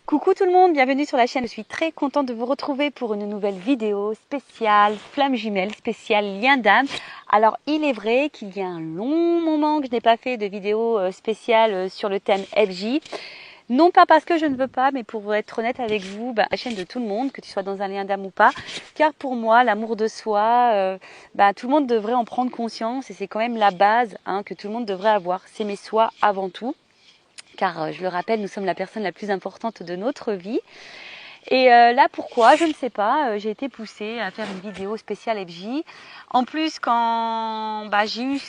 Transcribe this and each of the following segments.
Coucou tout le monde, bienvenue sur la chaîne. Je suis très contente de vous retrouver pour une nouvelle vidéo spéciale flamme jumelle, spéciale lien d'âme. Alors il est vrai qu'il y a un long moment que je n'ai pas fait de vidéo spéciale sur le thème FJ. Non pas parce que je ne veux pas, mais pour être honnête avec vous, la chaîne de tout le monde, que tu sois dans un lien d'âme ou pas, car pour moi, l'amour de soi, tout le monde devrait en prendre conscience et c'est quand même la base que tout le monde devrait avoir. S'aimer soi avant tout. Car je le rappelle, nous sommes la personne la plus importante de notre vie. Et là, pourquoi? Je ne sais pas. J'ai été poussée à faire une vidéo spéciale FJ. En plus, quand j'ai eu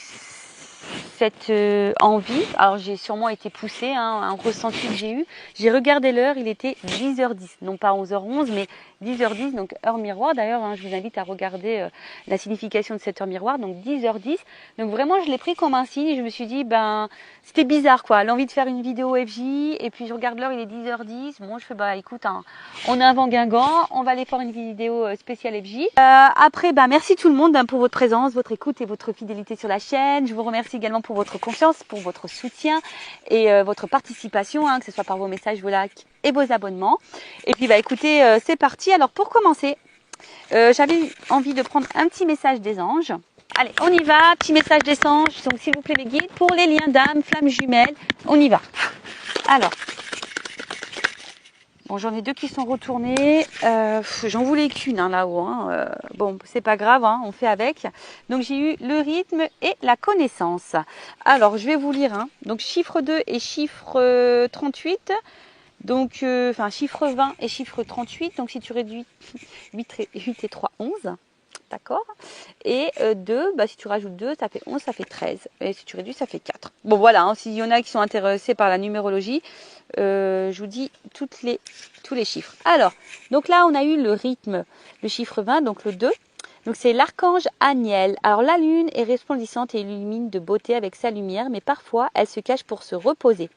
cette envie, alors j'ai sûrement été poussée, un ressenti que j'ai regardé l'heure, il était 10h10, non pas 11h11, mais 10h10, donc heure miroir. D'ailleurs, je vous invite à regarder la signification de cette heure miroir, donc 10h10. Donc vraiment, je l'ai pris comme un signe et je me suis dit, c'était bizarre quoi, l'envie de faire une vidéo FJ, et puis je regarde l'heure, il est 10h10. Bon, je fais, écoute, on a un vent guingant, on va aller faire une vidéo spéciale FJ. Après, merci tout le monde pour votre présence, votre écoute et votre fidélité sur la chaîne. Je vous remercie également pour votre confiance, pour votre soutien et votre participation, que ce soit par vos messages, vos likes et vos abonnements. Et puis écoutez, c'est parti. Alors pour commencer, j'avais envie de prendre un petit message des anges. Allez, on y va, petit message des anges. Donc s'il vous plaît les guides, pour les liens d'âme, flammes jumelles, on y va. Alors, bon, j'en ai deux qui sont retournés. J'en voulais qu'une là-haut. Bon, c'est pas grave, on fait avec. Donc j'ai eu le rythme et la connaissance. Alors, je vais vous lire. Donc chiffre 2 et chiffre 38. Donc, chiffre 20 et chiffre 38. Donc si tu réduis 8 et 3, 11. D'accord. Et 2, si tu rajoutes 2, ça fait 11, ça fait 13. Et si tu réduis, ça fait 4. Bon, voilà, s'il y en a qui sont intéressés par la numérologie, je vous dis tous les chiffres. Alors, donc là, on a eu le rythme, le chiffre 20, donc le 2. Donc c'est l'archange Aniel. Alors la lune est resplendissante et illumine de beauté avec sa lumière, mais parfois elle se cache pour se reposer.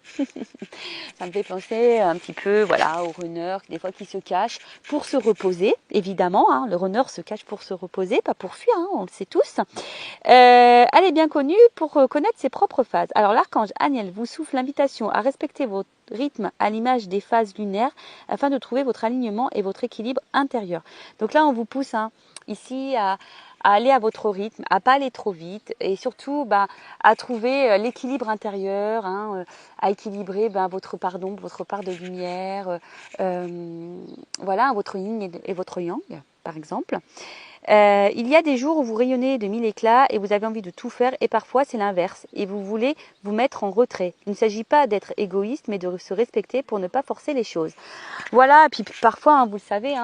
Ça me fait penser un petit peu au runner, des fois qui se cache pour se reposer, évidemment. Le runner se cache pour se reposer, pas pour fuir, on le sait tous. Elle est bien connue pour connaître ses propres phases. Alors l'archange Aniel vous souffle l'invitation à respecter votre rythme à l'image des phases lunaires afin de trouver votre alignement et votre équilibre intérieur. Donc là, on vous pousse ici à aller à votre rythme, à pas aller trop vite et surtout à trouver l'équilibre intérieur, à équilibrer votre part d'ombre, votre part de lumière, votre yin et votre yang, par exemple. Il y a des jours où vous rayonnez de mille éclats et vous avez envie de tout faire, et parfois c'est l'inverse et vous voulez vous mettre en retrait. Il ne s'agit pas d'être égoïste mais de se respecter pour ne pas forcer les choses. Voilà, et puis parfois, vous le savez,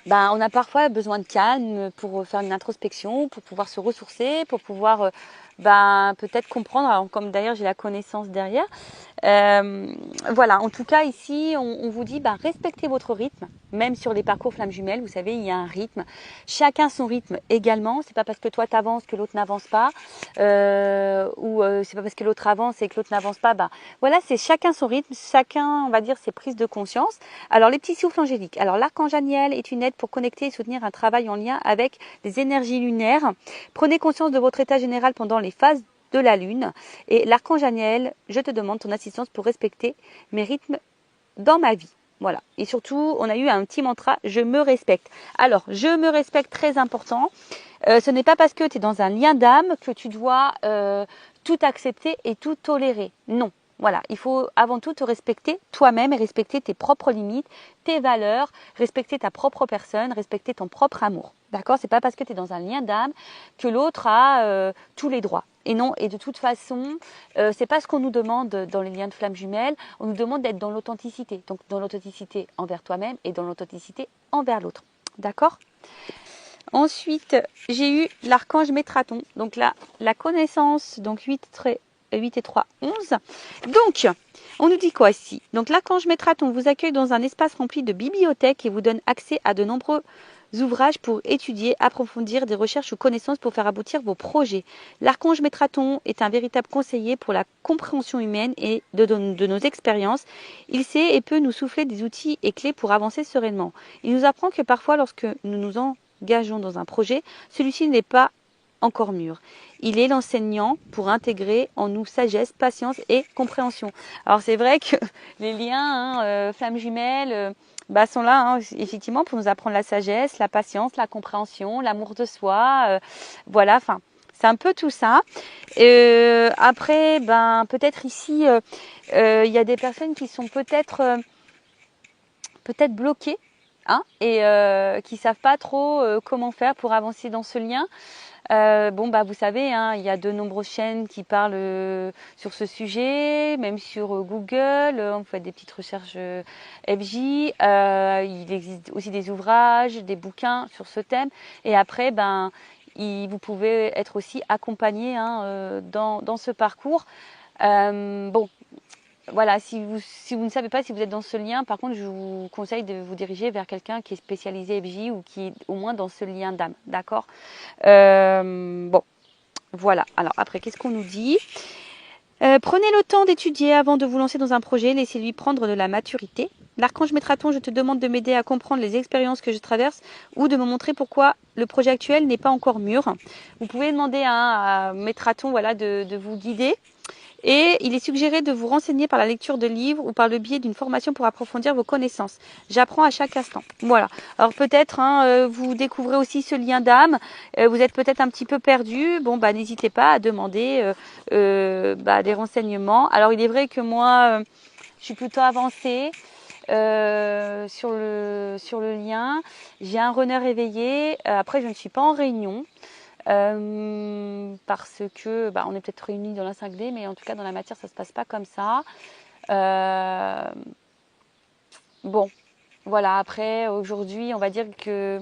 on a parfois besoin de calme pour faire une introspection, pour pouvoir se ressourcer, pour pouvoir peut-être comprendre, alors, comme d'ailleurs j'ai la connaissance derrière. En tout cas ici on vous dit respectez votre rythme, même sur les parcours flammes jumelles, vous savez il y a un rythme, chacun son rythme également, c'est pas parce que toi t'avances que l'autre n'avance pas, ou c'est pas parce que l'autre avance et que l'autre n'avance pas, c'est chacun son rythme, chacun on va dire ses prises de conscience. Alors les petits souffles angéliques, alors l'archange Aniel est une aide pour connecter et soutenir un travail en lien avec les énergies lunaires. Prenez conscience de votre état général pendant les phases de la lune. Et l'archange Aniel, je te demande ton assistance pour respecter mes rythmes dans ma vie. Voilà. Et surtout, on a eu un petit mantra, je me respecte. Alors, je me respecte, très important. Ce n'est pas parce que tu es dans un lien d'âme que tu dois tout accepter et tout tolérer. Non. Voilà, il faut avant tout te respecter toi-même et respecter tes propres limites, tes valeurs, respecter ta propre personne, respecter ton propre amour. D'accord? C'est pas parce que tu es dans un lien d'âme que l'autre a tous les droits. Et non, et de toute façon, c'est pas ce qu'on nous demande dans les liens de flammes jumelles. On nous demande d'être dans l'authenticité. Donc dans l'authenticité envers toi-même et dans l'authenticité envers l'autre. D'accord? Ensuite, j'ai eu l'archange Métraton. Donc là, la connaissance, donc 8 et 3, 11. Donc, on nous dit quoi ici? Donc l'archange Métraton vous accueille dans un espace rempli de bibliothèques et vous donne accès à de nombreux ouvrages pour étudier, approfondir des recherches ou connaissances pour faire aboutir vos projets. L'archange Métraton est un véritable conseiller pour la compréhension humaine et de nos expériences. Il sait et peut nous souffler des outils et clés pour avancer sereinement. Il nous apprend que parfois, lorsque nous nous engageons dans un projet, celui-ci n'est pas encore mûr. Il est l'enseignant pour intégrer en nous sagesse, patience et compréhension. Alors c'est vrai que les liens, flammes jumelles, sont là, hein, effectivement, pour nous apprendre la sagesse, la patience, la compréhension, l'amour de soi. Voilà, enfin, c'est un peu tout ça. Après, peut-être ici, il y a des personnes qui sont peut-être bloquées, hein, et qui savent pas trop comment faire pour avancer dans ce lien. Vous savez, hein, il y a de nombreuses chaînes qui parlent sur ce sujet, même sur Google, on fait des petites recherches FJ. Il existe aussi des ouvrages, des bouquins sur ce thème. Et après, vous pouvez être aussi accompagné, hein, dans ce parcours. Voilà, si vous ne savez pas si vous êtes dans ce lien, par contre, je vous conseille de vous diriger vers quelqu'un qui est spécialisé FJ ou qui est au moins dans ce lien d'âme, d'accord? Voilà. Alors après, qu'est-ce qu'on nous dit? Prenez le temps d'étudier avant de vous lancer dans un projet, laissez-lui prendre de la maturité. L'archange Métraton, je te demande de m'aider à comprendre les expériences que je traverse ou de me montrer pourquoi le projet actuel n'est pas encore mûr. Vous pouvez demander à Métraton, voilà, de vous guider. Et il est suggéré de vous renseigner par la lecture de livres ou par le biais d'une formation pour approfondir vos connaissances. J'apprends à chaque instant. Voilà. Alors peut-être, hein, vous découvrez aussi ce lien d'âme. Vous êtes peut-être un petit peu perdu. N'hésitez pas à demander des renseignements. Alors il est vrai que moi, je suis plutôt avancée sur le lien. J'ai un runner éveillé. Après, je ne suis pas en réunion. Parce que on est peut-être réunis dans la 5D, mais en tout cas dans la matière ça se passe pas comme ça. Voilà, après aujourd'hui on va dire que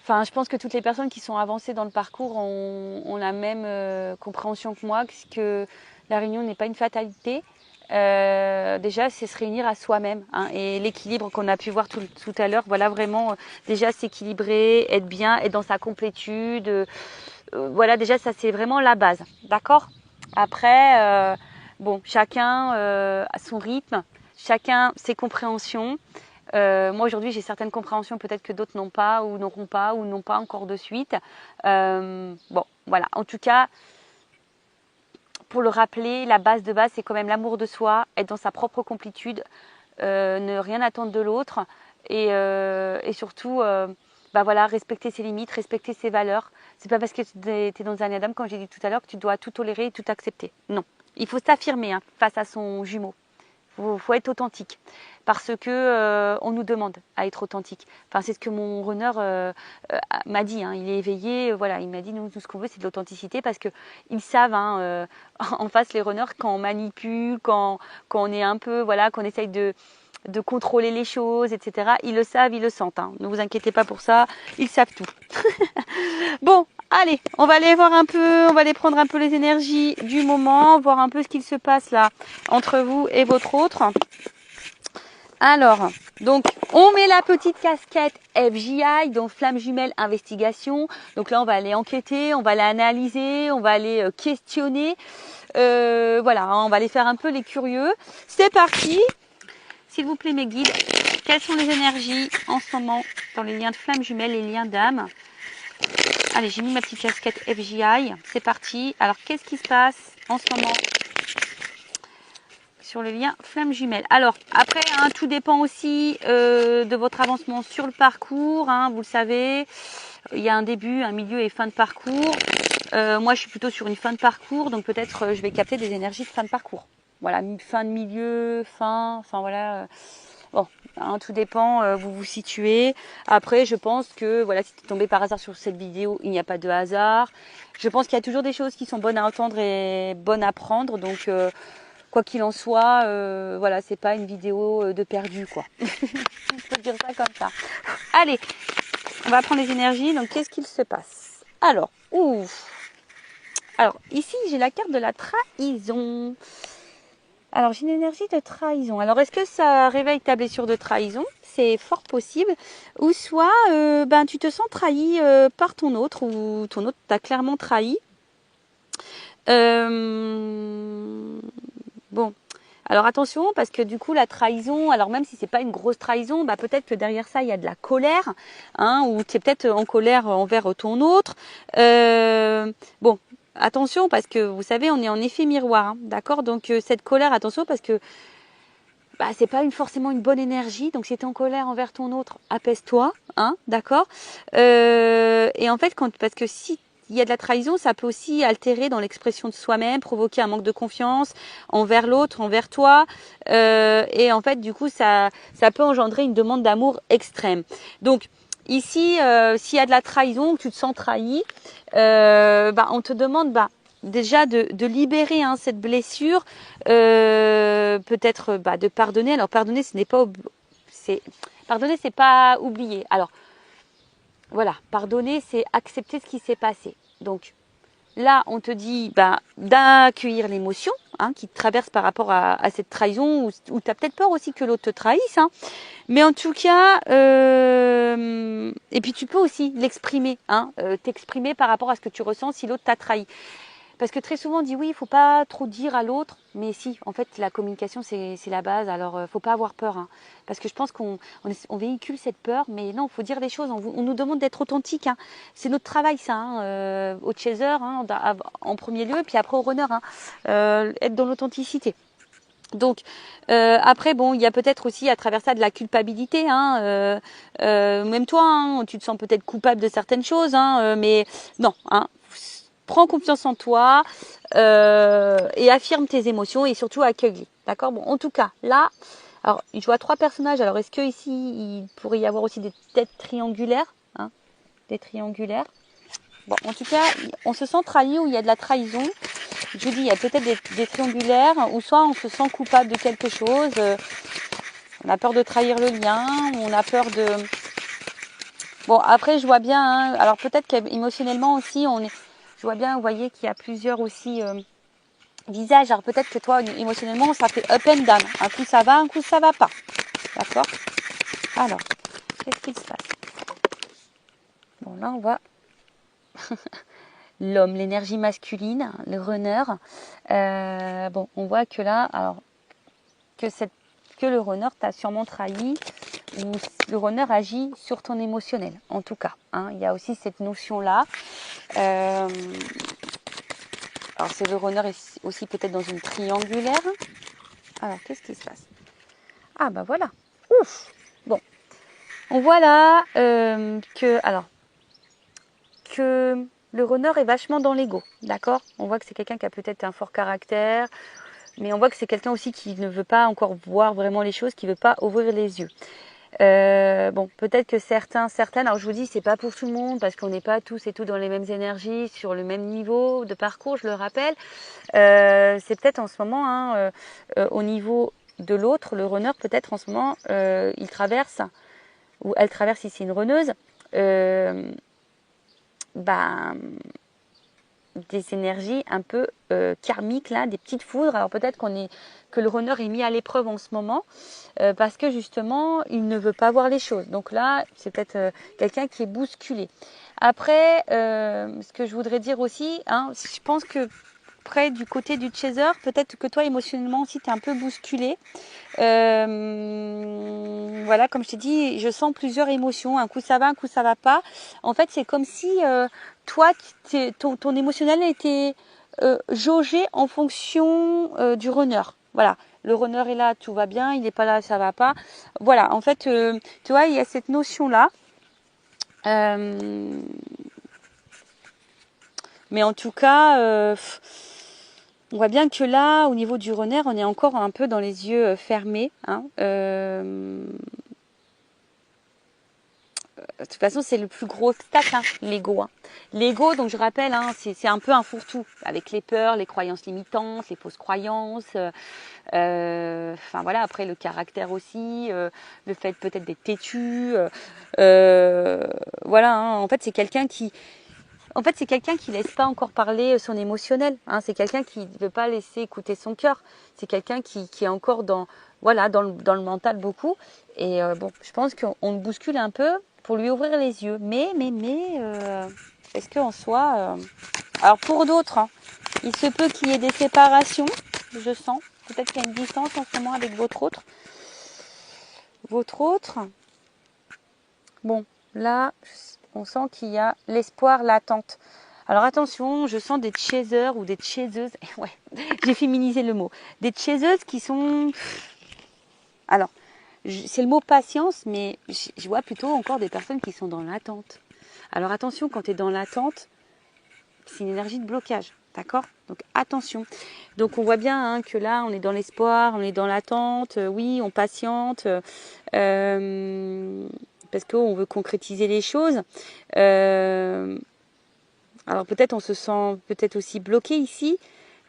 je pense que toutes les personnes qui sont avancées dans le parcours ont la même compréhension que moi, que la réunion n'est pas une fatalité. Déjà c'est se réunir à soi-même, hein, et l'équilibre qu'on a pu voir tout à l'heure, voilà, vraiment déjà s'équilibrer, être bien, être dans sa complétude, voilà, déjà ça c'est vraiment la base, d'accord? Après chacun a son rythme, chacun ses compréhensions. Moi aujourd'hui j'ai certaines compréhensions peut-être que d'autres n'ont pas ou n'auront pas ou n'ont pas encore de suite. Voilà, en tout cas pour le rappeler, la base de base, c'est quand même l'amour de soi, être dans sa propre complétude, ne rien attendre de l'autre et surtout, respecter ses limites, respecter ses valeurs. C'est pas parce que tu es dans un Adam, comme j'ai dit tout à l'heure, que tu dois tout tolérer et tout accepter. Non, il faut s'affirmer, hein, face à son jumeau. Faut être authentique parce que on nous demande à être authentique. Enfin, c'est ce que mon runner m'a dit, hein. Il est éveillé, voilà, il m'a dit nous tout ce qu'on veut c'est de l'authenticité parce que ils savent, hein, en face les runners quand on manipule, quand on est un peu, voilà, qu'on essaye de contrôler les choses, etc. Ils le savent, ils le sentent, hein. Ne vous inquiétez pas pour ça, ils savent tout. Bon, allez, on va aller voir un peu, on va aller prendre un peu les énergies du moment, voir un peu ce qu'il se passe là entre vous et votre autre. Alors, donc, on met la petite casquette FJI, donc Flamme Jumelle Investigation. Donc là, on va aller enquêter, on va aller analyser, on va aller questionner. Voilà, hein, on va aller faire un peu les curieux. C'est parti. S'il vous plaît, mes guides, quelles sont les énergies en ce moment dans les liens de Flamme Jumelle, les liens d'âme? Allez, j'ai mis ma petite casquette FJI. C'est parti. Alors, qu'est-ce qui se passe en ce moment sur le lien Flamme Jumelle? Alors, après, hein, tout dépend aussi de votre avancement sur le parcours. Hein, vous le savez, il y a un début, un milieu et fin de parcours. Moi, je suis plutôt sur une fin de parcours. Donc, peut-être je vais capter des énergies de fin de parcours. Voilà, fin de milieu, enfin voilà. Bon, hein, tout dépend, vous vous situez. Après, je pense que, voilà, si tu es tombé par hasard sur cette vidéo, il n'y a pas de hasard. Je pense qu'il y a toujours des choses qui sont bonnes à entendre et bonnes à prendre. Donc, quoi qu'il en soit, voilà, c'est pas une vidéo de perdu, quoi. Je peux dire ça comme ça. Allez, on va prendre les énergies. Donc, qu'est-ce qu'il se passe? Alors, ici, j'ai la carte de la trahison. Alors, j'ai une énergie de trahison. Alors, est-ce que ça réveille ta blessure de trahison? C'est fort possible. Ou soit, tu te sens trahi par ton autre, ou ton autre t'a clairement trahi. Alors attention, parce que du coup la trahison, alors même si c'est pas une grosse trahison, bah peut-être que derrière ça il y a de la colère, hein, ou tu es peut-être en colère envers ton autre. Bon, attention parce que vous savez, on est en effet miroir, hein, d'accord. Donc cette colère, attention parce que bah, c'est pas forcément une bonne énergie. Donc si tu es en colère envers ton autre, apaise-toi, hein, d'accord. Et en fait, parce que si il y a de la trahison, ça peut aussi altérer dans l'expression de soi-même, provoquer un manque de confiance envers l'autre, envers toi. Et en fait, du coup, ça peut engendrer une demande d'amour extrême. Donc, ici, s'il y a de la trahison, que tu te sens trahi, on te demande déjà de libérer cette blessure, peut-être de pardonner. Alors, pardonner, pardonner, c'est pas oublier. Alors, voilà, pardonner, c'est accepter ce qui s'est passé. Donc là, on te dit d'accueillir l'émotion qui te traverse par rapport à cette trahison, ou tu as peut-être peur aussi que l'autre te trahisse. Mais en tout cas, et puis tu peux aussi l'exprimer, t'exprimer par rapport à ce que tu ressens si l'autre t'a trahi. Parce que très souvent on dit oui, il ne faut pas trop dire à l'autre, mais si, en fait la communication c'est la base, alors faut pas avoir peur. Parce que je pense qu'on véhicule cette peur, mais non, il faut dire les choses, on nous demande d'être authentique. C'est notre travail ça, au chaser en premier lieu, puis après au runner, être dans l'authenticité. Donc après bon, il y a peut-être aussi à travers ça de la culpabilité, même toi, tu te sens peut-être coupable de certaines choses, mais non, prends confiance en toi et affirme tes émotions et surtout accueille-les. D'accord. Bon, en tout cas, là, alors je vois 3 personnages. Alors est-ce que ici il pourrait y avoir aussi des têtes triangulaires, des triangulaires. Bon, en tout cas, on se sent trahi ou il y a de la trahison. Je vous dis, il y a peut-être des triangulaires, ou soit on se sent coupable de quelque chose. On a peur de trahir le lien, on a peur de. Bon, après, je vois bien. Alors peut-être qu'émotionnellement aussi, je vois bien, vous voyez qu'il y a plusieurs aussi visages. Alors peut-être que toi, émotionnellement, ça fait up and down. Un coup ça va, un coup ça va pas. D'accord. Alors, qu'est-ce qu'il se passe? Bon, là, on voit l'homme, l'énergie masculine, le runner. Bon, on voit que là, alors que le runner t'a sûrement trahi, ou le runner agit sur ton émotionnel, en tout cas. Il y a aussi cette notion-là. Alors, c'est le runner aussi peut-être dans une triangulaire. Alors, qu'est-ce qui se passe? Ah, bah voilà. Ouf. Bon. On voit là que le runner est vachement dans l'ego. D'accord? On voit que c'est quelqu'un qui a peut-être un fort caractère, mais on voit que c'est quelqu'un aussi qui ne veut pas encore voir vraiment les choses, qui ne veut pas ouvrir les yeux. Bon, peut-être que certaines, alors je vous dis, c'est pas pour tout le monde, parce qu'on n'est pas tous et toutes dans les mêmes énergies, sur le même niveau de parcours, je le rappelle. C'est peut-être en ce moment, au niveau de l'autre, le runner, peut-être en ce moment, il traverse, ou elle traverse, si c'est une runneuse, des énergies un peu karmiques, là, des petites foudres. Alors peut-être que le runner est mis à l'épreuve en ce moment, parce que justement, il ne veut pas voir les choses. Donc là, c'est peut-être quelqu'un qui est bousculé. Après, ce que je voudrais dire aussi, je pense que près du côté du chaser, peut-être que toi, émotionnellement aussi, tu es un peu bousculé. Voilà, comme je t'ai dit, je sens plusieurs émotions. Un coup ça va, un coup ça va pas. En fait, c'est comme si toi, ton émotionnel était jaugé en fonction du runner. Voilà, le runner est là, tout va bien. Il n'est pas là, ça va pas. Voilà, en fait, tu vois, il y a cette notion-là. Mais en tout cas, on voit bien que là, au niveau du runner, on est encore un peu dans les yeux fermés. De toute façon, c'est le plus gros obstacle, l'ego. L'ego, donc je rappelle, c'est un peu un fourre-tout, avec les peurs, les croyances limitantes, les fausses croyances. Voilà, après le caractère aussi, le fait peut-être d'être têtu. Voilà, en fait, c'est quelqu'un qui laisse pas encore parler son émotionnel. C'est quelqu'un qui ne veut pas laisser écouter son cœur. C'est quelqu'un qui est encore dans le mental beaucoup. Et bon, je pense qu'on le bouscule un peu pour lui ouvrir les yeux. Mais, est-ce qu'en soi... Alors pour d'autres, il se peut qu'il y ait des séparations, je sens. peut-être qu'il y a une distance en ce moment avec votre autre. Votre autre. Bon, là, on sent qu'il y a l'espoir, l'attente. Alors attention, je sens des chasers ou des chaseuses. Ouais, j'ai féminisé le mot. Des chaseuses qui sont... Alors, c'est le mot patience, mais je vois plutôt encore des personnes qui sont dans l'attente. Alors attention, quand tu es dans l'attente, c'est une énergie de blocage. D'accord? Donc attention. Donc on voit bien hein, que là, on est dans l'espoir, on est dans l'attente. Oui, on patiente. Parce qu'on veut concrétiser les choses. Alors peut-être on se sent peut-être aussi bloqué ici.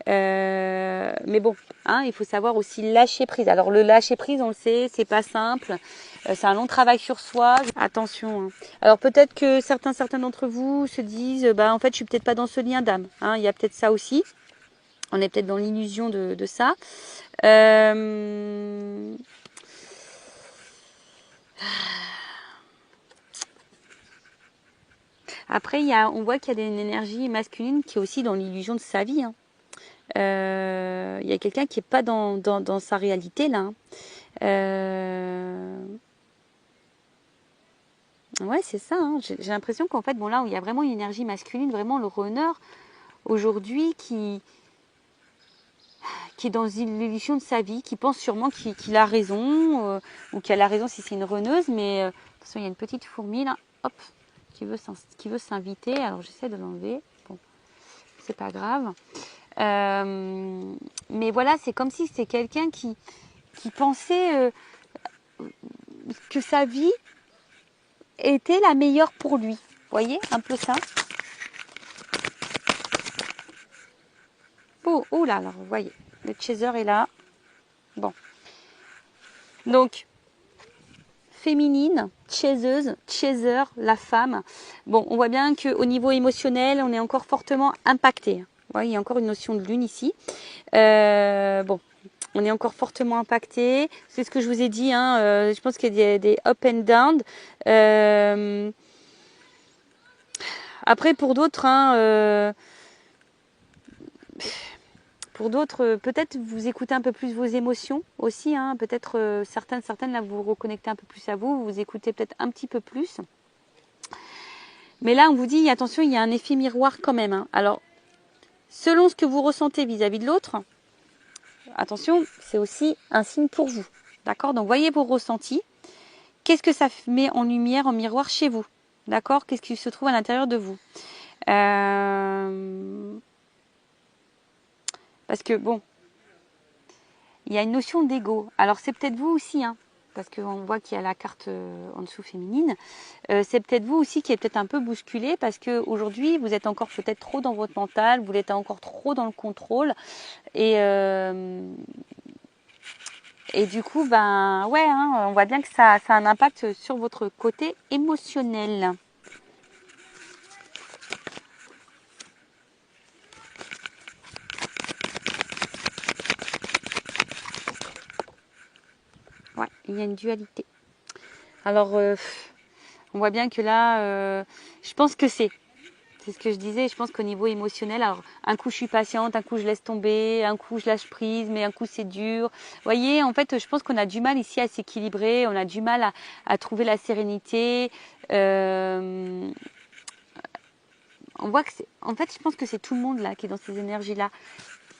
Mais bon, hein, il faut savoir aussi lâcher prise. Alors le lâcher prise, on le sait, c'est pas simple. C'est un long travail sur soi. Attention. Hein. Alors peut-être que certains d'entre vous se disent, bah en fait, je suis peut-être pas dans ce lien d'âme. Hein, il y a peut-être ça aussi. On est peut-être dans l'illusion de ça. Après, on voit qu'il y a une énergie masculine qui est aussi dans l'illusion de sa vie. Hein. Il y a quelqu'un qui n'est pas dans sa réalité là. Hein. Ouais, c'est ça. Hein. J'ai l'impression qu'en fait, bon là où il y a vraiment une énergie masculine, vraiment le runner aujourd'hui qui est dans l'illusion de sa vie, qui pense sûrement qu'il a raison ou qu'elle a raison si c'est une runneuse, mais attention, il y a une petite fourmi là, hop, qui veut s'inviter. Alors j'essaie de l'enlever. Bon, c'est pas grave. Mais voilà, c'est comme si c'était quelqu'un qui pensait que sa vie était la meilleure pour lui. Vous voyez, un peu ça. Oh là, alors vous voyez, le chaser est là. Bon. Donc, féminine, chaiseuse, chaser, la femme. Bon, on voit bien qu'au niveau émotionnel, on est encore fortement impacté. Vous voyez, il y a encore une notion de lune ici. Bon, on est encore fortement impacté. C'est ce que je vous ai dit. Hein, je pense qu'il y a des up and down. Après, pour d'autres, hein, peut-être vous écoutez un peu plus vos émotions aussi. Hein, peut-être certaines, là, vous vous reconnectez un peu plus à vous. Vous écoutez peut-être un petit peu plus. Mais là, on vous dit, attention, il y a un effet miroir quand même. Hein. Alors, selon ce que vous ressentez vis-à-vis de l'autre, attention, c'est aussi un signe pour vous. D'accord? Donc, voyez vos ressentis. Qu'est-ce que ça met en lumière, en miroir chez vous? D'accord? Qu'est-ce qui se trouve à l'intérieur de vous? Parce que, bon, il y a une notion d'ego. Alors, c'est peut-être vous aussi, hein, parce qu'on voit qu'il y a la carte en dessous féminine. C'est peut-être vous aussi qui êtes peut-être un peu bousculé, parce qu'aujourd'hui, vous êtes encore peut-être trop dans votre mental, vous êtes encore trop dans le contrôle. Et du coup, ben ouais, hein, on voit bien que ça a un impact sur votre côté émotionnel. Ouais, il y a une dualité. Alors, on voit bien que là, je pense que c'est ce que je disais, je pense qu'au niveau émotionnel, alors un coup je suis patiente, un coup je laisse tomber, un coup je lâche prise, mais un coup c'est dur. Vous voyez, en fait, je pense qu'on a du mal ici à s'équilibrer, on a du mal à trouver la sérénité. On voit que en fait, je pense que c'est tout le monde là qui est dans ces énergies-là.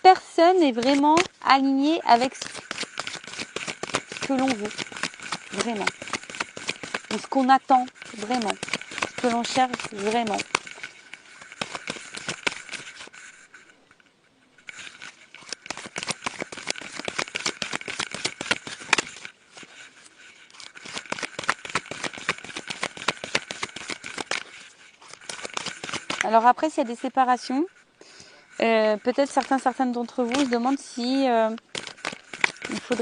Personne n'est vraiment aligné avec ce que l'on veut, vraiment. Ou ce qu'on attend, vraiment. Ce que l'on cherche, vraiment. Alors après, s'il y a des séparations, peut-être certaines d'entre vous se demandent si vous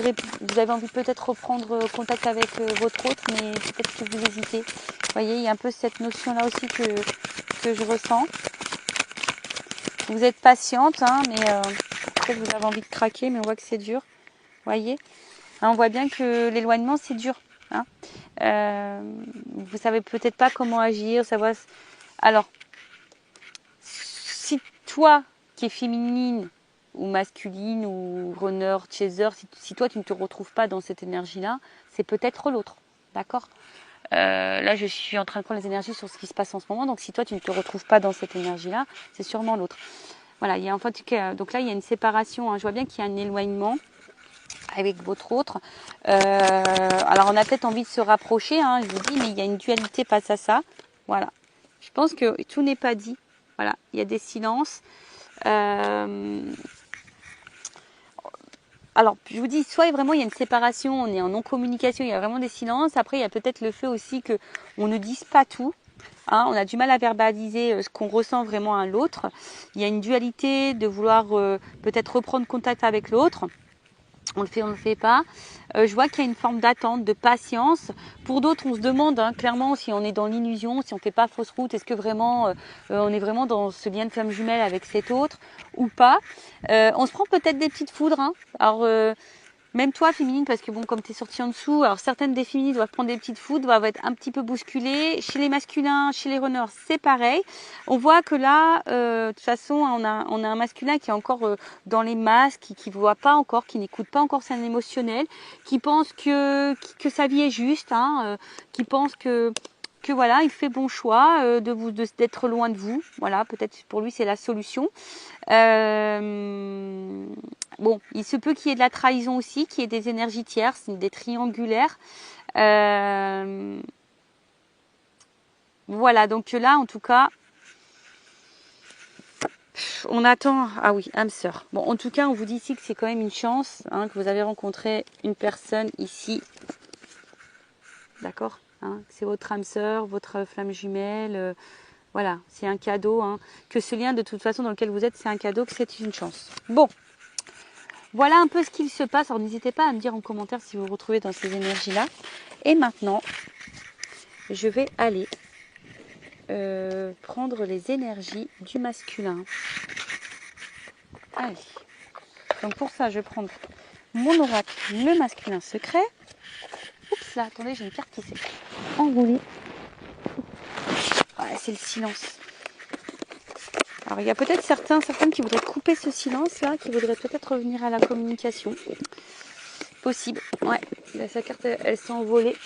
avez envie de peut-être reprendre contact avec votre autre, mais peut-être que vous hésitez. Vous voyez, il y a un peu cette notion-là aussi que je ressens. Vous êtes patiente, hein, mais peut-être vous avez envie de craquer, mais on voit que c'est dur. Vous voyez, hein, on voit bien que l'éloignement, c'est dur. Hein. Vous savez peut-être pas comment agir, savoir. Alors, si toi qui es féminine, ou masculine ou runner, chaser, si toi tu ne te retrouves pas dans cette énergie-là, c'est peut-être l'autre, d'accord? Là, je suis en train de prendre les énergies sur ce qui se passe en ce moment, donc si toi tu ne te retrouves pas dans cette énergie-là, c'est sûrement l'autre. Voilà, il y a en fait, donc là il y a une séparation, hein. Je vois bien qu'il y a un éloignement avec votre autre. Alors on a peut-être envie de se rapprocher, hein, je vous dis, mais il y a une dualité face à ça. Voilà. Je pense que tout n'est pas dit. Voilà, il y a des silences. Alors, je vous dis, soit vraiment il y a une séparation, on est en non-communication, il y a vraiment des silences. Après, il y a peut-être le fait aussi que on ne dise pas tout. Hein, on a du mal à verbaliser ce qu'on ressent vraiment à l'autre. Il y a une dualité de vouloir peut-être reprendre contact avec l'autre. On le fait pas. Je vois qu'il y a une forme d'attente, de patience. Pour d'autres, on se demande hein, clairement si on est dans l'illusion, si on fait pas fausse route, est-ce que vraiment on est vraiment dans ce lien de flamme jumelle avec cet autre ou pas. On se prend peut-être des petites foudres. Hein. Alors même toi, féminine, parce que bon, comme tu es sortie en dessous, alors certaines des féminines doivent prendre des petites foudres, doivent être un petit peu bousculées. Chez les masculins, chez les runners, c'est pareil. On voit que là, de toute façon, on a un masculin qui est encore dans les masques, qui ne voit pas encore, qui n'écoute pas encore son émotionnel, qui pense que sa vie est juste, hein, qui pense que voilà, il fait bon choix d'être loin de vous. Voilà, peut-être pour lui c'est la solution. Bon, il se peut qu'il y ait de la trahison aussi, qu'il y ait des énergies tierces, des triangulaires. Voilà, donc là en tout cas, on attend. Ah oui, âme sœur. Bon, en tout cas, on vous dit ici que c'est quand même une chance hein, que vous avez rencontré une personne ici. D'accord hein, c'est votre âme sœur, votre flamme jumelle. Voilà, c'est un cadeau. Hein, que ce lien, de toute façon, dans lequel vous êtes, c'est un cadeau, que c'est une chance. Bon, voilà un peu ce qu'il se passe. Alors, n'hésitez pas à me dire en commentaire si vous vous retrouvez dans ces énergies-là. Et maintenant, je vais aller prendre les énergies du masculin. Allez. Donc, pour ça, je vais prendre mon oracle, le masculin secret. Oups, là, attendez, j'ai une carte qui s'est enroulée. Ouais, c'est le silence. Alors, il y a peut-être certaines qui voudraient couper ce silence-là, qui voudraient peut-être revenir à la communication. Possible. Ouais, là, sa carte, elle s'est envolée.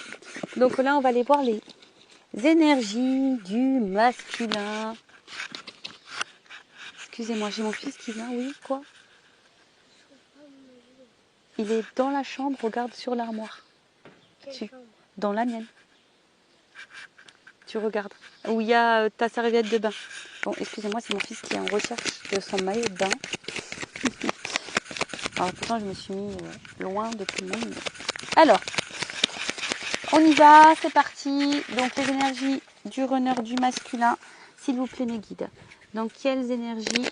Donc là, on va aller voir les énergies du masculin. Excusez-moi, j'ai mon fils qui vient. Oui, quoi? Il est dans la chambre, regarde sur l'armoire. Dans la mienne. Tu regardes. Où il y a ta serviette de bain. Bon, excusez-moi, c'est mon fils qui est en recherche de son maillot de bain. Alors pourtant, je me suis mis loin de tout le monde. Alors, on y va, c'est parti. Donc les énergies du runner du masculin, s'il vous plaît mes guides. Donc quelles énergies,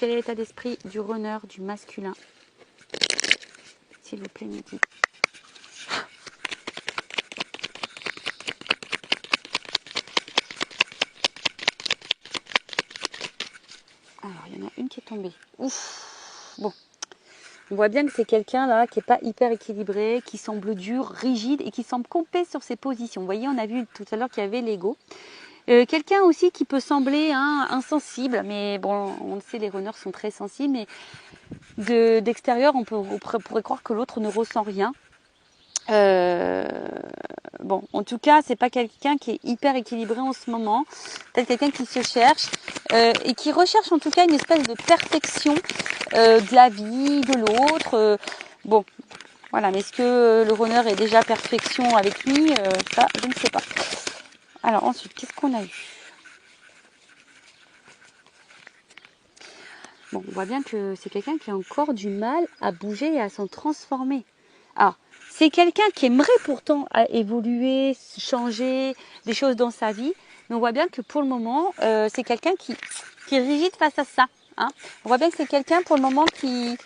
quel est l'état d'esprit du runner du masculin? S'il vous plaît mes guides. Alors il y en a une qui est tombée. Ouf. Bon. On voit bien que c'est quelqu'un là qui n'est pas hyper équilibré, qui semble dur, rigide et qui semble campé sur ses positions. Vous voyez, on a vu tout à l'heure qu'il y avait l'ego. Quelqu'un aussi qui peut sembler insensible, mais bon, on le sait, les runners sont très sensibles, mais d'extérieur, on pourrait croire que l'autre ne ressent rien. Bon, en tout cas, c'est pas quelqu'un qui est hyper équilibré en ce moment. Peut-être quelqu'un qui se cherche et qui recherche en tout cas une espèce de perfection de la vie, de l'autre. Bon, voilà. Mais est-ce que le runner est déjà perfection avec lui? Ça, je ne sais pas. Alors ensuite, qu'est-ce qu'on a eu? Bon, on voit bien que c'est quelqu'un qui a encore du mal à bouger et à s'en transformer. Alors, c'est quelqu'un qui aimerait pourtant évoluer, changer des choses dans sa vie, mais on voit bien que pour le moment, c'est quelqu'un qui est rigide face à ça. Hein. On voit bien que c'est quelqu'un pour le moment qui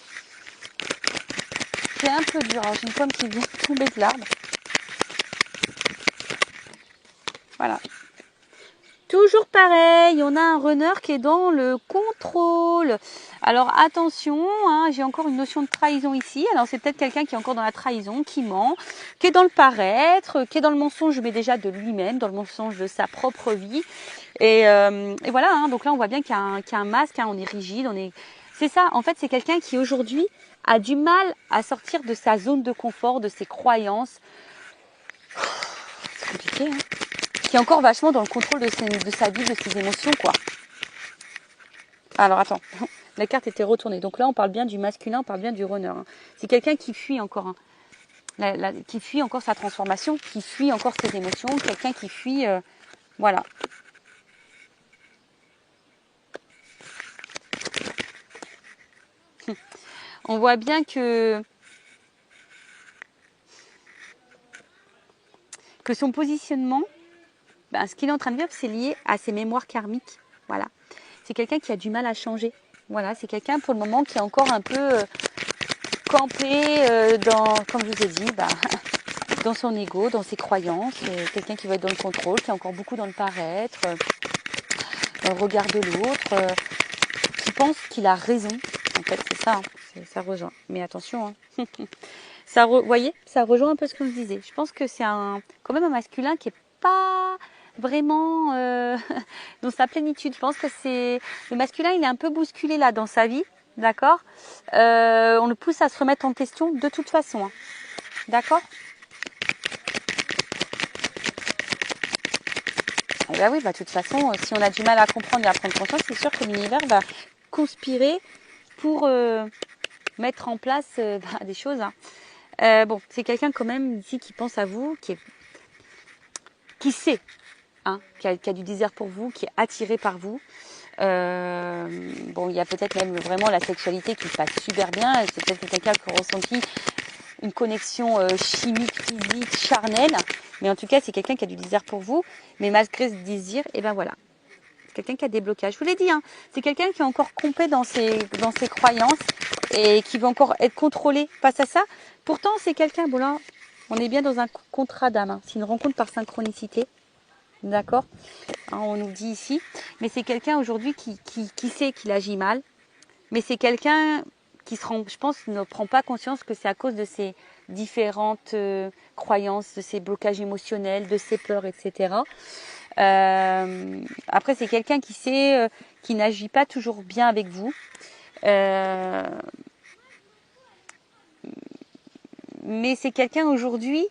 est un peu dur. Alors, j'ai une pomme qui vient tomber de l'arbre. Voilà. Toujours pareil, on a un runner qui est dans le contrôle. Alors attention, hein, j'ai encore une notion de trahison ici. Alors c'est peut-être quelqu'un qui est encore dans la trahison, qui ment, qui est dans le paraître, qui est dans le mensonge, mais déjà de lui-même, dans le mensonge de sa propre vie. Et voilà, hein, donc là on voit bien qu'il y a un masque, hein, on est rigide, C'est ça, en fait, c'est quelqu'un qui aujourd'hui a du mal à sortir de sa zone de confort, de ses croyances. C'est compliqué, hein. Qui est encore vachement dans le contrôle de sa vie, de ses émotions, quoi. Alors, attends, la carte était retournée. Donc là, on parle bien du masculin, on parle bien du runner. Hein. C'est quelqu'un qui fuit encore, hein. Qui fuit encore sa transformation, qui fuit encore ses émotions, quelqu'un qui fuit... voilà. On voit bien que son positionnement, ce qu'il est en train de vivre, c'est lié à ses mémoires karmiques. Voilà. C'est quelqu'un qui a du mal à changer. Voilà, c'est quelqu'un pour le moment qui est encore un peu campé comme je vous ai dit, dans son ego, dans ses croyances. Quelqu'un qui va être dans le contrôle, qui est encore beaucoup dans le paraître, dans le regard de l'autre, qui pense qu'il a raison. En fait, c'est ça, hein, ça rejoint. Mais attention, hein. Vous voyez, ça rejoint un peu ce que je disais. Je pense que c'est quand même un masculin qui est pas vraiment dans sa plénitude. Je pense que le masculin, il est un peu bousculé là dans sa vie, d'accord. On le pousse à se remettre en question de toute façon, hein. D'accord. Et bah oui, de toute façon, si on a du mal à comprendre et à prendre conscience, c'est sûr que l'univers va conspirer pour mettre en place des choses, hein. Bon, c'est quelqu'un quand même ici qui pense à vous, qui sait, hein, qui a du désir pour vous, qui est attiré par vous. Bon, il y a peut-être même vraiment la sexualité qui passe super bien. C'est peut-être quelqu'un qui a ressenti une connexion chimique, physique, charnelle. Mais en tout cas, c'est quelqu'un qui a du désir pour vous. Mais malgré ce désir, et ben voilà. C'est quelqu'un qui a des blocages. Je vous l'ai dit, hein, c'est quelqu'un qui est encore complet dans ses croyances et qui veut encore être contrôlé face à ça. Pourtant, c'est quelqu'un, bon là, on est bien dans un contrat d'âme. Hein. C'est une rencontre par synchronicité. D'accord, hein, on nous dit ici. Mais c'est quelqu'un aujourd'hui qui sait qu'il agit mal. Mais c'est quelqu'un qui je pense, ne prend pas conscience que c'est à cause de ses différentes croyances, de ses blocages émotionnels, de ses peurs, etc. Après, c'est quelqu'un qui sait, qui n'agit pas toujours bien avec vous. Mais c'est quelqu'un aujourd'hui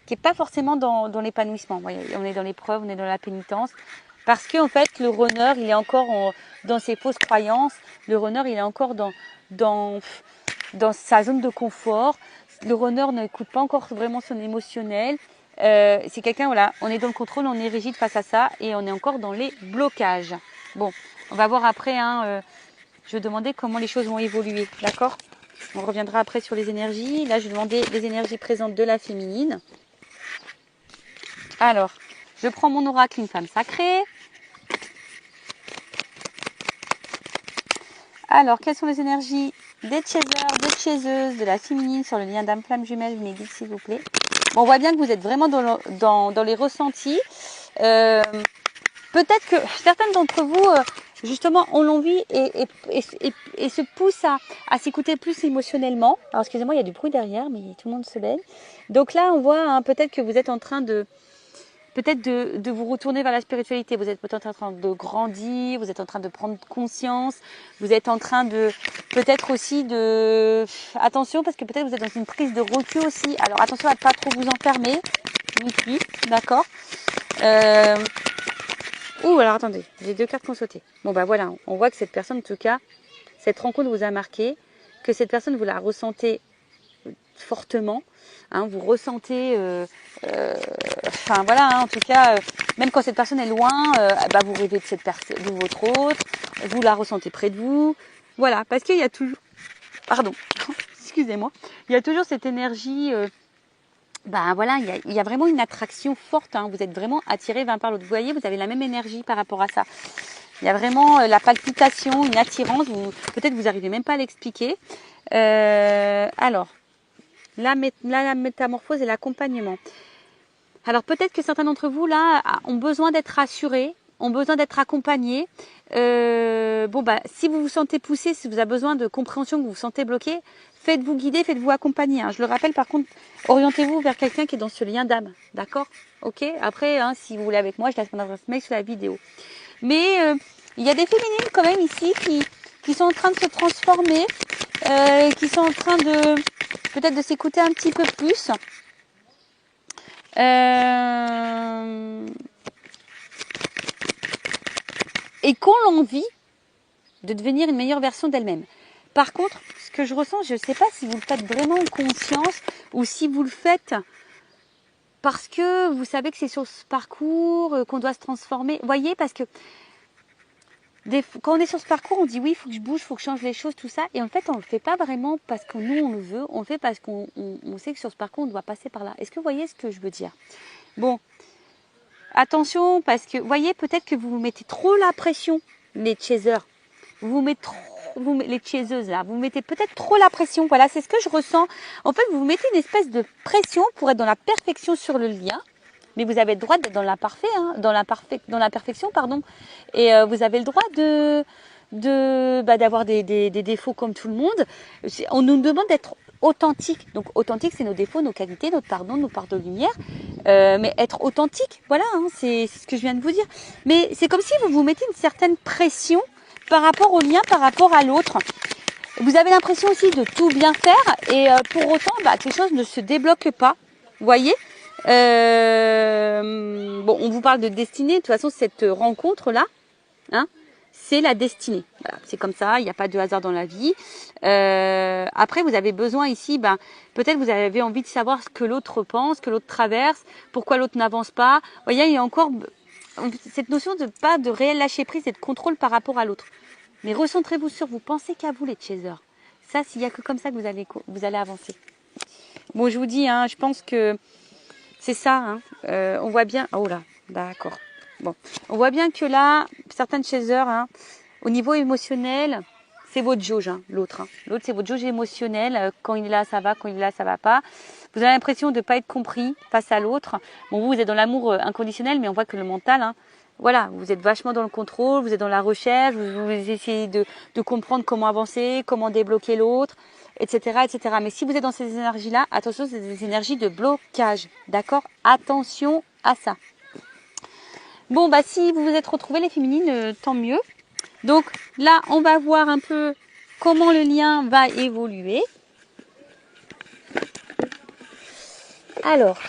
qui n'est pas forcément dans l'épanouissement. On est dans l'épreuve, on est dans la pénitence. Parce qu'en fait, le runner, il est encore dans ses fausses croyances. Le runner, il est encore dans sa zone de confort. Le runner n'écoute pas encore vraiment son émotionnel. C'est quelqu'un, voilà, on est dans le contrôle, on est rigide face à ça et on est encore dans les blocages. Bon, on va voir après, hein, je vais demander comment les choses vont évoluer, d'accord ? On reviendra après sur les énergies. Là, je vais demander les énergies présentes de la féminine. Alors, je prends mon oracle, une femme sacrée. Alors, quelles sont les énergies des chasers, des chaseuses, de la féminine sur le lien d'âme flamme jumelle, mes guides, s'il vous plaît. Bon, on voit bien que vous êtes vraiment dans les ressentis. Peut-être que certaines d'entre vous, justement, ont l'envie et se poussent à s'écouter plus émotionnellement. Alors, excusez-moi, il y a du bruit derrière, mais tout le monde se baigne. Donc là, on voit hein, peut-être que vous êtes en train de vous retourner vers la spiritualité. Vous êtes peut-être en train de grandir, vous êtes en train de prendre conscience, vous êtes en train de peut-être aussi de... Attention, parce que peut-être vous êtes dans une prise de recul aussi. Alors attention à ne pas trop vous enfermer. Oui, d'accord. Alors attendez, j'ai 2 cartes qui ont sauté. Bon bah voilà, on voit que cette personne, en tout cas, cette rencontre vous a marqué, que cette personne, vous la ressentez fortement. Hein, vous ressentez, enfin voilà, hein, en tout cas, même quand cette personne est loin, vous rêvez de cette personne, de votre autre, vous la ressentez près de vous, voilà, parce qu'il y a toujours, pardon, excusez-moi, il y a toujours cette énergie, voilà, il y a vraiment une attraction forte, hein, vous êtes vraiment attirés l'un par l'autre, vous voyez, vous avez la même énergie par rapport à ça. Il y a vraiment la palpitation, une attirance, peut-être vous n'arrivez même pas à l'expliquer. Alors, la métamorphose et l'accompagnement. Alors peut-être que certains d'entre vous là ont besoin d'être rassurés, ont besoin d'être accompagnés. Si vous vous sentez poussé, si vous avez besoin de compréhension, que vous vous sentez bloqué, faites-vous guider, faites-vous accompagner. Hein. Je le rappelle par contre, orientez-vous vers quelqu'un qui est dans ce lien d'âme, d'accord ? Ok ? Après, hein, si vous voulez avec moi, je laisse mon adresse mail sur la vidéo. Mais il y a des féminines quand même ici qui qui sont en train de se transformer, qui sont en train de peut-être de s'écouter un petit peu plus. Et qui ont l'envie de devenir une meilleure version d'elle-même. Par contre, ce que je ressens, je ne sais pas si vous le faites vraiment en conscience ou si vous le faites parce que vous savez que c'est sur ce parcours qu'on doit se transformer. Vous voyez, parce que quand on est sur ce parcours, on dit oui, il faut que je bouge, il faut que je change les choses, tout ça. Et en fait, on ne le fait pas vraiment parce que nous, on le veut. On le fait parce qu'on sait que sur ce parcours, on doit passer par là. Est-ce que vous voyez ce que je veux dire? Bon, attention, parce que, vous voyez, peut-être que vous vous mettez trop la pression, les chasers. Les chaseuses là, vous mettez peut-être trop la pression. Voilà, c'est ce que je ressens. En fait, vous mettez une espèce de pression pour être dans la perfection sur le lien, mais vous avez le droit d'être dans l'imparfait, hein, dans la perfection, pardon. Et vous avez le droit d'avoir des défauts comme tout le monde. On nous demande d'être authentique. Donc authentique, c'est nos défauts, nos qualités, notre pardon, nos parts de lumière. Mais être authentique, voilà, hein, c'est ce que je viens de vous dire. Mais c'est comme si vous vous mettez une certaine pression par rapport au lien, par rapport à l'autre. Vous avez l'impression aussi de tout bien faire et pour autant, que les choses ne se débloquent pas. Vous voyez, bon, on vous parle de destinée. De toute façon, cette rencontre-là, hein, c'est la destinée. Voilà, c'est comme ça, il n'y a pas de hasard dans la vie. Après, vous avez besoin ici, peut-être vous avez envie de savoir ce que l'autre pense, que l'autre traverse, pourquoi l'autre n'avance pas. Vous voyez, il y a encore cette notion de réel lâcher prise et de contrôle par rapport à l'autre. Mais recentrez-vous sur vous, pensez qu'à vous les chasers. Ça, s'il n'y a que comme ça que vous allez avancer. Bon, je vous dis, hein, je pense que c'est ça. Hein, on voit bien. Oh là, d'accord. Bon, on voit bien que là, certaines chasers, hein, au niveau émotionnel, c'est votre jauge, hein, l'autre. Hein. L'autre, c'est votre jauge émotionnelle. Quand il est là, ça va. Quand il est là, ça va pas. Vous avez l'impression de ne pas être compris face à l'autre. Bon, vous êtes dans l'amour inconditionnel, mais on voit que le mental, hein, voilà, vous êtes vachement dans le contrôle, vous êtes dans la recherche, vous essayez de comprendre comment avancer, comment débloquer l'autre, etc., etc. Mais si vous êtes dans ces énergies-là, attention, c'est des énergies de blocage, d'accord? Attention à ça. Bon, si vous vous êtes retrouvés les féminines, tant mieux. Donc là, on va voir un peu comment le lien va évoluer. Alors,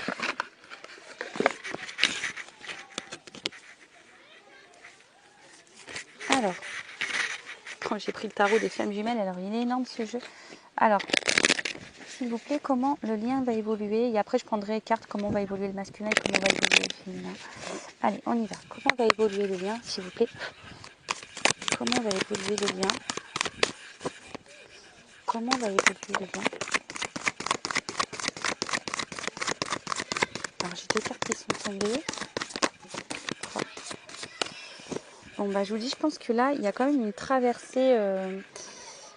quand j'ai pris le tarot des flammes jumelles, alors il est énorme ce jeu. Alors, s'il vous plaît, comment le lien va évoluer? Et après, je prendrai carte comment va évoluer le masculin et comment va évoluer le féminin. Allez, on y va. Comment va évoluer le lien, s'il vous plaît? Comment va évoluer le lien? Comment va évoluer le lien? Alors, j'ai deux cartes qui sont tombées. Bon, je vous dis, je pense que là, il y a quand même une traversée.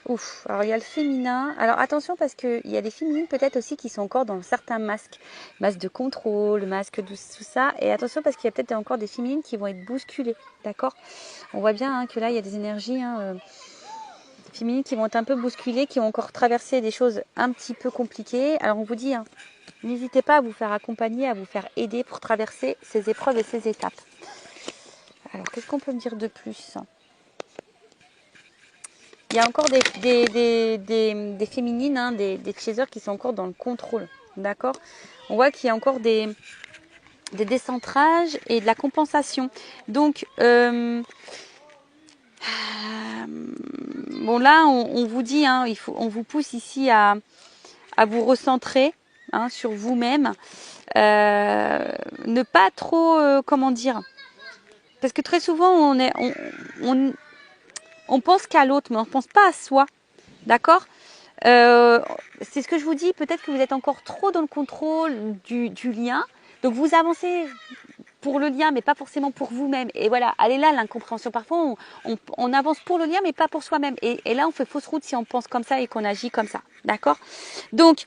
Ouf. Alors, il y a le féminin. Alors, attention, parce qu'il y a des féminines peut-être aussi qui sont encore dans certains masques. Masque de contrôle, masque de tout ça. Et attention, parce qu'il y a peut-être encore des féminines qui vont être bousculées. D'accord? On voit bien hein, que là, il y a des énergies féminines qui vont être un peu bousculées, qui vont encore traverser des choses un petit peu compliquées. Alors, on vous dit, hein, n'hésitez pas à vous faire accompagner, à vous faire aider pour traverser ces épreuves et ces étapes. Alors, qu'est-ce qu'on peut me dire de plus? Il y a encore des féminines, hein, des chasers qui sont encore dans le contrôle. D'accord? On voit qu'il y a encore des décentrages et de la compensation. Donc, bon là, on vous dit, hein, on vous pousse ici à vous recentrer hein, sur vous-même. Ne pas trop, comment dire? Parce que très souvent, on pense qu'à l'autre, mais on ne pense pas à soi. D'accord? C'est ce que je vous dis. Peut-être que vous êtes encore trop dans le contrôle du lien. Donc, vous avancez pour le lien, mais pas forcément pour vous-même. Et voilà, elle est là, l'incompréhension. Parfois, on avance pour le lien, mais pas pour soi-même. Et là, on fait fausse route si on pense comme ça et qu'on agit comme ça. D'accord? Donc,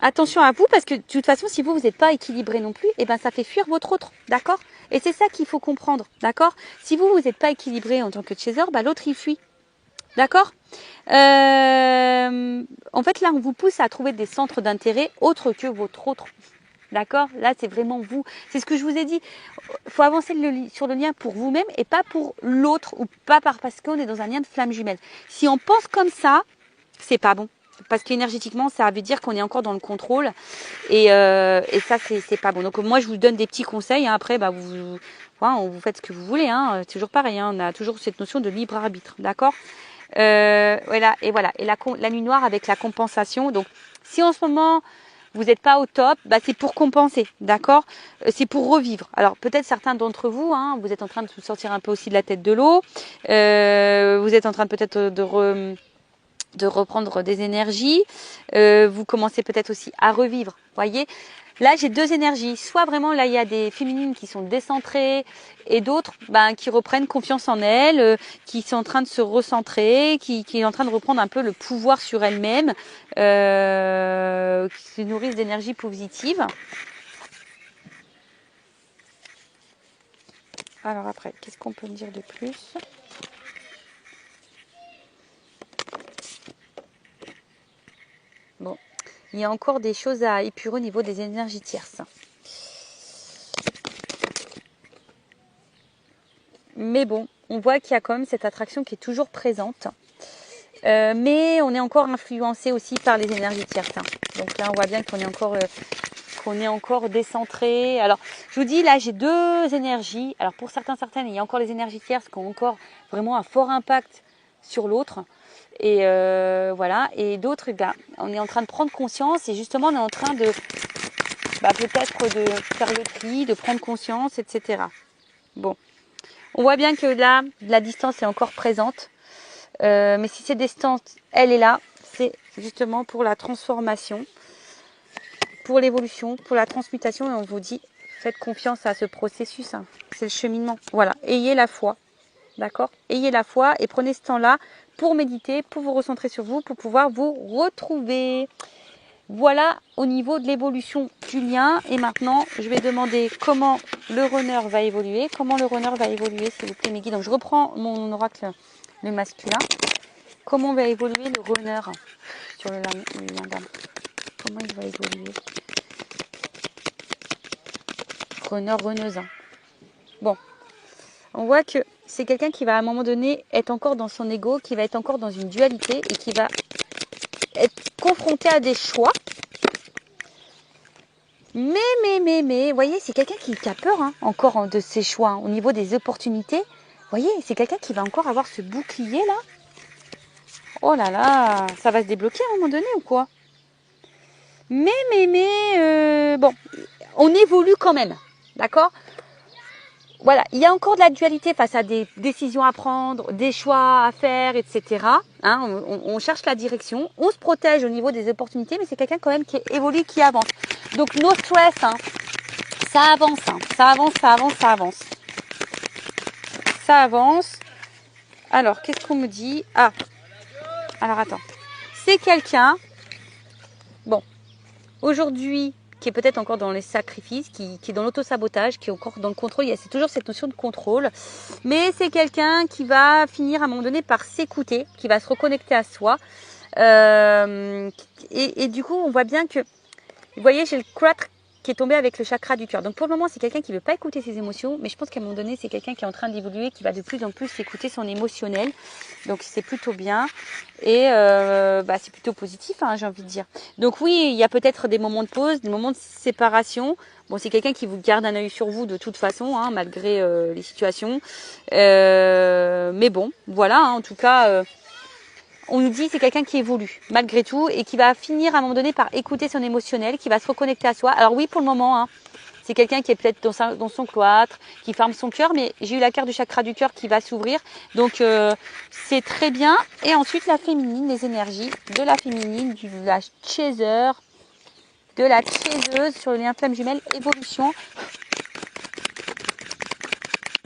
attention à vous, parce que de toute façon, si vous n'êtes pas équilibré non plus, ça fait fuir votre autre, d'accord? Et c'est ça qu'il faut comprendre, d'accord? Si vous n'êtes pas équilibré en tant que chaser, l'autre il fuit, d'accord? En fait, là, on vous pousse à trouver des centres d'intérêt autres que votre autre, D'accord? Là, c'est vraiment vous. C'est ce que je vous ai dit. Il faut avancer sur le lien pour vous-même et pas pour l'autre ou pas parce qu'on est dans un lien de flamme jumelle. Si on pense comme ça, c'est pas bon. Parce qu'énergétiquement, ça veut dire qu'on est encore dans le contrôle. Et ça, c'est pas bon. Donc moi, je vous donne des petits conseils. Hein. Après, bah, vous faites ce que vous voulez. Hein. C'est toujours pareil. Hein. On a toujours cette notion de libre arbitre. D'accord? Voilà. Et la nuit noire avec la compensation. Donc, si en ce moment, vous n'êtes pas au top, bah, c'est pour compenser. D'accord? C'est pour revivre. Alors, peut-être certains d'entre vous, hein, vous êtes en train de sortir un peu aussi de la tête de l'eau. Vous êtes en train peut-être de reprendre des énergies. Vous commencez peut-être aussi à revivre. Voyez, là j'ai deux énergies. Soit vraiment là il y a des féminines qui sont décentrées et d'autres qui reprennent confiance en elles, qui sont en train de se recentrer, qui est en train de reprendre un peu le pouvoir sur elles-mêmes, qui se nourrissent d'énergie positive. Alors après, qu'est-ce qu'on peut me dire de plus ? Bon, il y a encore des choses à épurer au niveau des énergies tierces. Mais bon, on voit qu'il y a quand même cette attraction qui est toujours présente. Mais on est encore influencé aussi par les énergies tierces. Hein. Donc là, on voit bien qu'on est encore décentré. Alors, je vous dis, là, j'ai deux énergies. Alors, pour certaines, il y a encore les énergies tierces qui ont encore vraiment un fort impact sur l'autre. Et voilà. Et d'autres, on est en train de prendre conscience et justement, on est en train de peut-être de faire le tri, de prendre conscience, etc. Bon. On voit bien que là, la distance est encore présente. Mais si cette distance, elle est là, c'est justement pour la transformation, pour l'évolution, pour la transmutation. Et on vous dit, faites confiance à ce processus. Hein. C'est le cheminement. Voilà. Ayez la foi. D'accord? Ayez la foi et prenez ce temps-là pour méditer, pour vous recentrer sur vous, pour pouvoir vous retrouver. Voilà au niveau de l'évolution du lien. Et maintenant, je vais demander comment le runner va évoluer. Comment le runner va évoluer, s'il vous plaît, mes guides. Donc, je reprends mon oracle, le masculin. Comment va évoluer le runner sur le lien d'âme? Comment il va évoluer? Runner, runneuse. Bon, on voit que c'est quelqu'un qui va à un moment donné être encore dans son ego, qui va être encore dans une dualité et qui va être confronté à des choix. Mais, vous voyez, c'est quelqu'un qui a peur hein, encore de ses choix au niveau des opportunités. Vous voyez, c'est quelqu'un qui va encore avoir ce bouclier là. Oh là là, ça va se débloquer à un moment donné ou quoi? Bon, on évolue quand même, d'accord? Voilà, il y a encore de la dualité face à des décisions à prendre, des choix à faire, etc. Hein, on cherche la direction, on se protège au niveau des opportunités, mais c'est quelqu'un quand même qui évolue, qui avance. Donc, no stress, hein, ça avance, hein, ça avance, ça avance, ça avance. Ça avance. Alors, qu'est-ce qu'on me dit? Ah, alors attends. C'est quelqu'un, bon, aujourd'hui, qui est peut-être encore dans les sacrifices, qui est dans l'auto-sabotage, qui est encore dans le contrôle. C'est toujours cette notion de contrôle. Mais c'est quelqu'un qui va finir à un moment donné par s'écouter, qui va se reconnecter à soi. Et du coup, on voit bien que, vous voyez, j'ai le 4 qui est tombé avec le chakra du cœur. Donc pour le moment, c'est quelqu'un qui ne veut pas écouter ses émotions, mais je pense qu'à un moment donné, c'est quelqu'un qui est en train d'évoluer, qui va de plus en plus écouter son émotionnel. Donc c'est plutôt bien et c'est plutôt positif, hein, j'ai envie de dire. Donc oui, il y a peut-être des moments de pause, des moments de séparation. Bon, c'est quelqu'un qui vous garde un œil sur vous de toute façon, hein, malgré les situations. Mais bon, voilà, hein, en tout cas... on nous dit c'est quelqu'un qui évolue malgré tout et qui va finir à un moment donné par écouter son émotionnel, qui va se reconnecter à soi. Alors oui, pour le moment, hein, c'est quelqu'un qui est peut-être dans son cloître, qui ferme son cœur, mais j'ai eu la carte du chakra du cœur qui va s'ouvrir. Donc c'est très bien. Et ensuite la féminine, les énergies de la féminine, de la chaser, de la chaiseuse sur le lien flamme jumelle, évolution.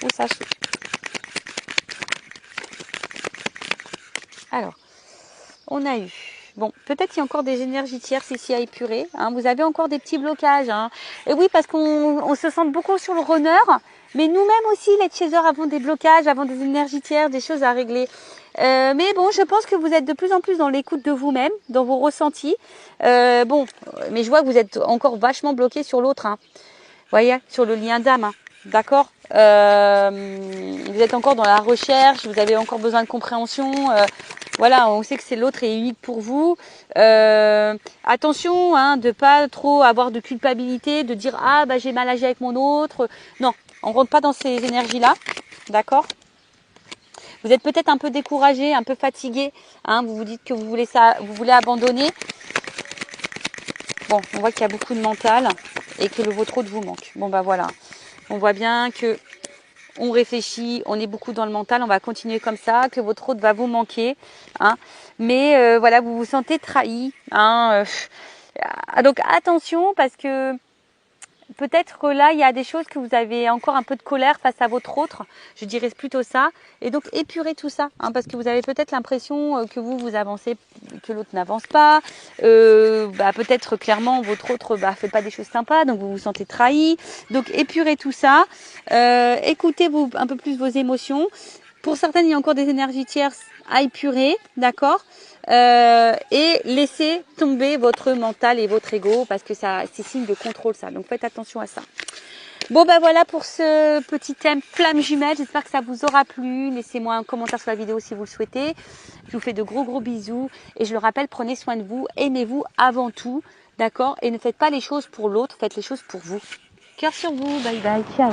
Où ça? Alors. On a eu, bon, peut-être il y a encore des énergies tierces ici à épurer. Hein, vous avez encore des petits blocages. Hein. Et oui, parce qu'on se sent beaucoup sur le runner, Mais nous-mêmes aussi, les chasers, avons des blocages, avons des énergies tiers, des choses à régler. Mais bon, je pense que vous êtes de plus en plus dans l'écoute de vous-même, dans vos ressentis. Bon, mais je vois que vous êtes encore vachement bloqué sur l'autre. Hein. Vous voyez, sur le lien d'âme. Hein. D'accord. Vous êtes encore dans la recherche, vous avez encore besoin de compréhension. Voilà, on sait que c'est l'autre est unique pour vous. Attention, hein, de pas trop avoir de culpabilité, de dire ah bah j'ai mal agi avec mon autre. Non, on rentre pas dans ces énergies-là, d'accord. Vous êtes peut-être un peu découragé, un peu fatigué. Hein, vous vous dites que vous voulez ça, vous voulez abandonner. Bon, on voit qu'il y a beaucoup de mental et que votre autre vous manque. Bon bah voilà, on voit bien que on réfléchit, on est beaucoup dans le mental, on va continuer comme ça, que votre autre va vous manquer, hein. Mais voilà, vous vous sentez trahi, hein. Donc attention parce que peut-être que là, il y a des choses que vous avez encore un peu de colère face à votre autre, je dirais plutôt ça. Et donc épurez tout ça, hein, parce que vous avez peut-être l'impression que vous avancez, que l'autre n'avance pas. Peut-être clairement votre autre fait pas des choses sympas, donc vous vous sentez trahi. Donc épurez tout ça, écoutez un peu plus vos émotions. Pour certaines, il y a encore des énergies tierces à épurer, d'accord. Et laissez tomber votre mental et votre ego parce que ça c'est signe de contrôle ça, donc faites attention à ça. Bon bah voilà pour ce petit thème flamme jumelle, j'espère que ça vous aura plu, laissez-moi un commentaire sur la vidéo si vous le souhaitez. Je vous fais de gros bisous et je le rappelle, prenez soin de vous, aimez-vous avant tout, d'accord, et ne faites pas les choses pour l'autre, faites les choses pour vous. Cœur sur vous, bye bye, ciao.